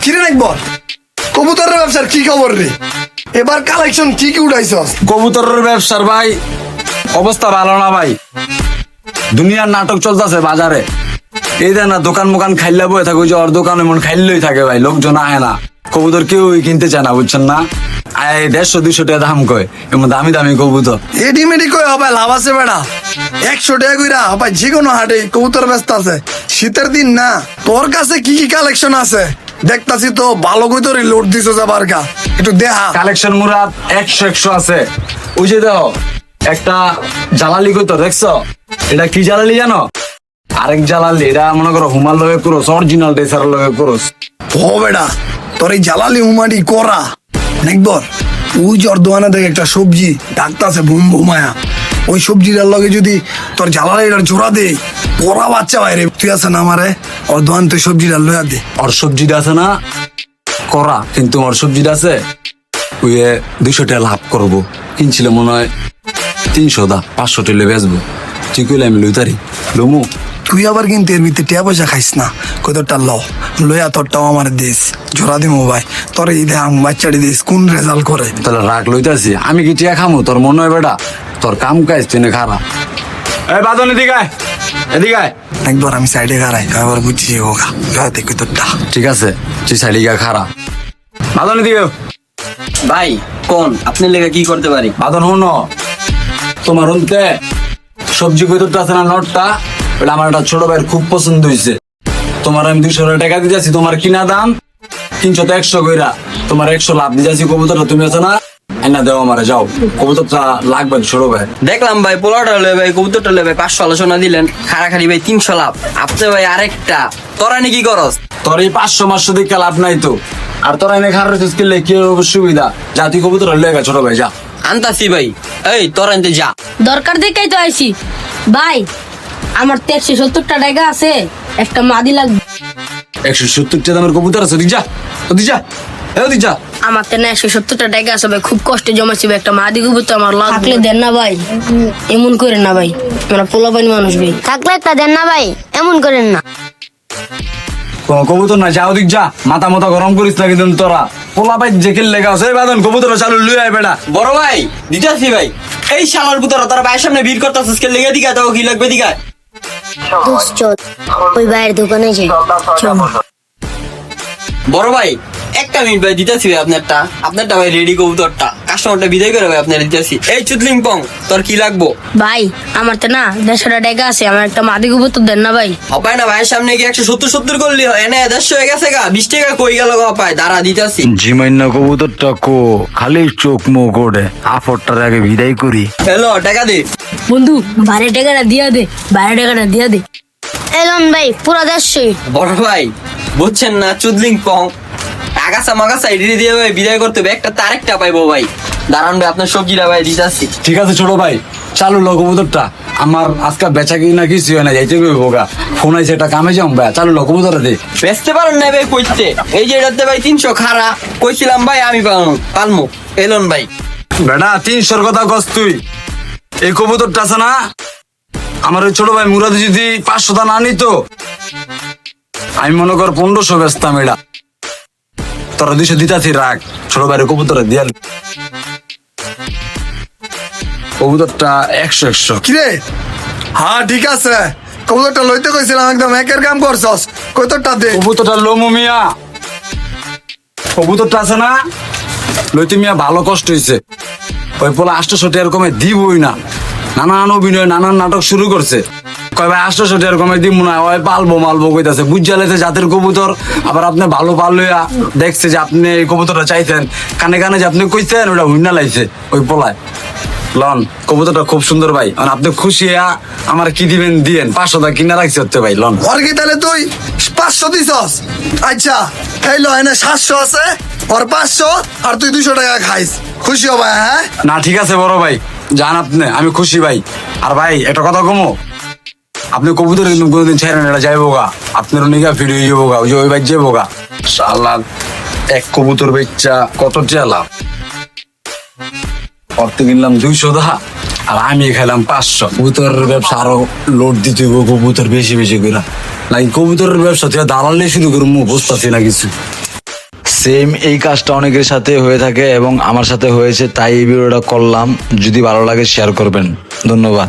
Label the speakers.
Speaker 1: কিরে একবার কবুতরের ব্যবসার কি খবর রে? এবার কালেকশন কি কি উঠাইছস?
Speaker 2: কবুতরের ব্যবসার ভাই অবস্থা ভালো না ভাই। দুনিয়ার নাটক চলতেছে বাজারে। এই দেখ না, দোকান মোকান খাইলে বয়ে থাকে, ওই যে ওর দোকানে মন খাইলেই থাকে ভাই, লোকজন আহে না, কবুতর কেউ কিনতে চায় না, বুঝছেন না? 150-200 টাকা দাম কয়, এমন দামি দামি কবুতর।
Speaker 1: এডিমেডি কই হবে লাভ আছে বেড়া? 100 টাকা কইরা হবে যে কোনো হাটে কবুতর ব্যস্ত আছে। শীতের দিন না, তোর কাছে কি কি কালেকশন আছে? দেখতাছি তো ভালো কবুতরই লোড দিছো যাবার গা, একটু দেখা।
Speaker 2: কালেকশন মুরাদ 100 আছে। ওই যে দেখো একটা জালালি কবুতর দেখছো? এটা কি জালালি জানো? আরেক জালালি, এটা মনে করো হুমার লগে ক্রস, অরিজিনাল ডেসার লগে ক্রস।
Speaker 1: ও বেড়া, তোর এই জালালি উমাডি করা একবার ওই জ্বর দোয়ানা দেখে একটা সবজি ডাকতাছে বুম বুমায়া, ওই সবজিটার লগে যদি তোর জালালিটার জোড়া দে, পড়া বাচ্চা বাইরে তুই আছে না আমারে ওর দোয়ান তুই সবজিটা লয়া দে।
Speaker 2: ওর সবজিটা আছে না করা, কিন্তু ওর সবজিটা আছে ওই 200 টাকা লাভ করবো। কিনছিল মনে হয় 300 দা, 500 টাকা বেচবো। ঠিক হইলে আমি লইতারি লমু।
Speaker 1: তুই আবার কিন্তু এর ভিতরে টিয়া পয়সা খাইস না, কতটা লয়া তোরটাও আমার দিস, জোড়া দিমো ভাই তোর এই দেখ বাচ্চাটি দিস কোন রেজাল্ট করে।
Speaker 2: তাহলে রাগ লইতাছি, আমি কি টিয়া খামু? তোর মনে হয় বেটা তোর কাম কাজ তুই খারাপ। এই বাদন এদিকে আয়, এদিকে আয়।
Speaker 1: একবার আমি সাইডে খারাই, এবার বুঝছি হোগা দেখি তোরটা।
Speaker 2: ঠিক আছে তুই সাইডিকা খারাপ। বাদন এদিকে।
Speaker 3: ভাই কোন আপনার লেগে কি করতে পারি?
Speaker 2: বাদন হন, তোমার হতে সবজি কইতরটা আছে না নটটা, ওটা আমার একটা ছোট ভাইয়ের খুব পছন্দ হয়েছে। তোমার আমি 200 টাকা দিতেছি, তোমার কিনা দাম 300 তো 100 কইরা, তোমার 100 লাভ দিতেছি। কবুতরটা তুমি আছে না, আইনা দেও আমারে, যাও। কবুতরটা লাগবে ছোট ভাই।
Speaker 3: দেখলাম ভাই পোলাটা লে ভাই, কবুতরটা লে ভাই 500 আলোচনা দিলেন, খাড়াখাড়ি ভাই 300 লাভ। আপনি ভাই আরেকটা তোরা নাকি করস?
Speaker 2: তোর এই 500 দিকে লাভ নাই তো, আর তোরা এনে খারাপ কিনলে কি সুবিধা? যা তুই কবুতর লেগা ছোট ভাই, যা।
Speaker 3: আনতাছি ভাই, এই তোরা আনতে যা।
Speaker 4: দরকার দেখাই তো আইছি ভাই, আমার 170 টাকা আছে, একটা মাদি লাগবে।
Speaker 2: 170 টাকা দামের কবুতর আছে? ওদিক যা, ওদিক যা, ওদিক যা।
Speaker 4: আমার তো 170 টাকা আছে ভাই, খুব কষ্টে জমাইছি ভাই, একটা মাদি কবুতর আমার লাগলে দেন না ভাই, এমন করেন না ভাই, আমরা পোলাপানি মানুষ ভাই।
Speaker 5: থাকলে একটা দেন না ভাই, এমন করেন না।
Speaker 2: কোন কবুতর না, যা ওদিক যা, মাথা মাথা গরম করিস না কিন্তু তোরা। পোলা ভাই যে খেল লেগা আছে, বাদন কবুতর চালু লুই আয় বেটা।
Speaker 3: বড় ভাই দিতাছি ভাই। এই শালার পুতরা তোরা ভাইয়ের সামনে ভিড় করতাছিস কে লেগে দিগা, তাও কি লাগবে দিগা?
Speaker 5: দুশ্চ ওই ভাইয়ের দোকানে যাই, চল।
Speaker 3: বড় ভাই একটা মিনিট ভাই, দিতেছি ভাই আপনারটা ভাই রেডি কবুতরটা, কাস্টমারটা বিদায় করে ভাই আপনার দিতেছি। এই চুদলিং পং তোর কি লাগবো?
Speaker 4: ভাই আমার তো না 150 টাকা আছে, আমার একটা মাদি কবুতর দেন না ভাই।
Speaker 3: হপায় না ভাইয়ের সামনে গিয়ে 170 করলি হয়, এনে 150 হয়ে গেছে গা, 20 টাকা কই গেল গো হপায়, দাঁড়া দিতেছি।
Speaker 2: জিমাইন্য কবুতরটা কো খালি চোখ মুখ ওড়ে, আফরটার আগে বিদায় করি।
Speaker 3: হ্যালো টাকা দে
Speaker 4: বন্ধু 12 টাকাটা দিয়া দে, 12 টাকাটা দিয়া দে।
Speaker 5: এলন ভাই পুরা 150।
Speaker 3: বড় ভাই বুঝছেন না, চুদলিং পং আগাছা মাগাছা এডিয়ে দিয়ে ভাই বিদায় করতে হবে, একটা তারেকটা পাইবো ভাই। দাঁড়ান ভাই আপনার সবজিটা ভাই দিতেছি।
Speaker 2: ঠিক আছে ছোট ভাই, চালু লো কবুতরটা। আমার আজকে বেচা কিনা কিছু হয় না, যাইতে কইব গা, ফোন আইছে একটা কামে যাম ভাই, চালু লো কবুতরটা দে।
Speaker 3: বেচতে পারেন না ভাই কইতে, এই যে এটাতে ভাই 300 খাড়া কইছিলাম ভাই, আমি পালমু এলন ভাই।
Speaker 2: বেটা 300 কথা কস তুই? এই কবুতরটা আছে না, আমার ওই ছোট ভাই মুরাদ যদি 500 টা না নিত, আমি মনে কর 1500 বেচতাম। এটা তোরা 200 দিতাছি, রাখ। ছোট ভাইয়ের কবুতরটা দিয়াল, কবুতরটা 100।
Speaker 1: কিরে হ্যাঁ ঠিক আছে, কবুতরটা লইতে কইছিলাম, একদম একের কাম করছস, কতটা দে।
Speaker 2: কবুতরটা লোমো মিয়া, কবুতরটা আছে না লইতে মিয়া ভালো কষ্ট হয়েছে। ওই পোলা 800 টাকার কমে দিবই না, নানান অভিনয় নানান নাটক শুরু করছে। কয় ভাই 800 টাকার কমে দিব না, ওই পালবো মালবো কইতাছে। বুঝা লেছে জাতের কবুতর, আবার আপনি ভালো পাল লইয়া দেখছে যে আপনি এই কবুতরটা চাইতেন, কানে কানে যে আপনি কইছেন, ওটা হুইনা লাইছে ওই পোলায়। লন কবুতরটা খুব সুন্দর ভাই, আপনি খুশি আমার কি দিবেন দিয়েন, 500 টাকা কিনা রাখছে হচ্ছে ভাই। লন
Speaker 1: ওর কি তাহলে তুই 500 দিছস? আচ্ছা এই লো এনে 700 আছে, ওর 500, আর তুই 200 টাকা খাইস, খুশি হবা? হ্যাঁ
Speaker 2: না ঠিক আছে বড় ভাই, জান আপনি, আমি খুশি ভাই। আর ভাই একটা কথা কমো, আপনি কবুতর কিন্তু কোনোদিন ছেড়েন, এটা যাইবো গা, আপনার নিগা ফিরে যাবো গা, ওই যে ওই ভাই যাবো গা। সালা এক কবুতর বেচা কত টাকা লাভ? অর্থ কিনলাম 200 টাকা, আর আমি খাইলাম 500। কবুতরের ব্যবসা আরো লোড দিতে হইব, কবুতর বেশি বেশি করে। নাকি কবুতরের ব্যবসা তুই দালালে শুরু করবো, বুঝতেছি না কিছু। সেম এই কাজটা অনেকের সাথে হয়ে থাকে এবং আমার সাথে হয়েছে, তাই এই ভিডিওটা করলাম। যদি ভালো লাগে শেয়ার করবেন। ধন্যবাদ।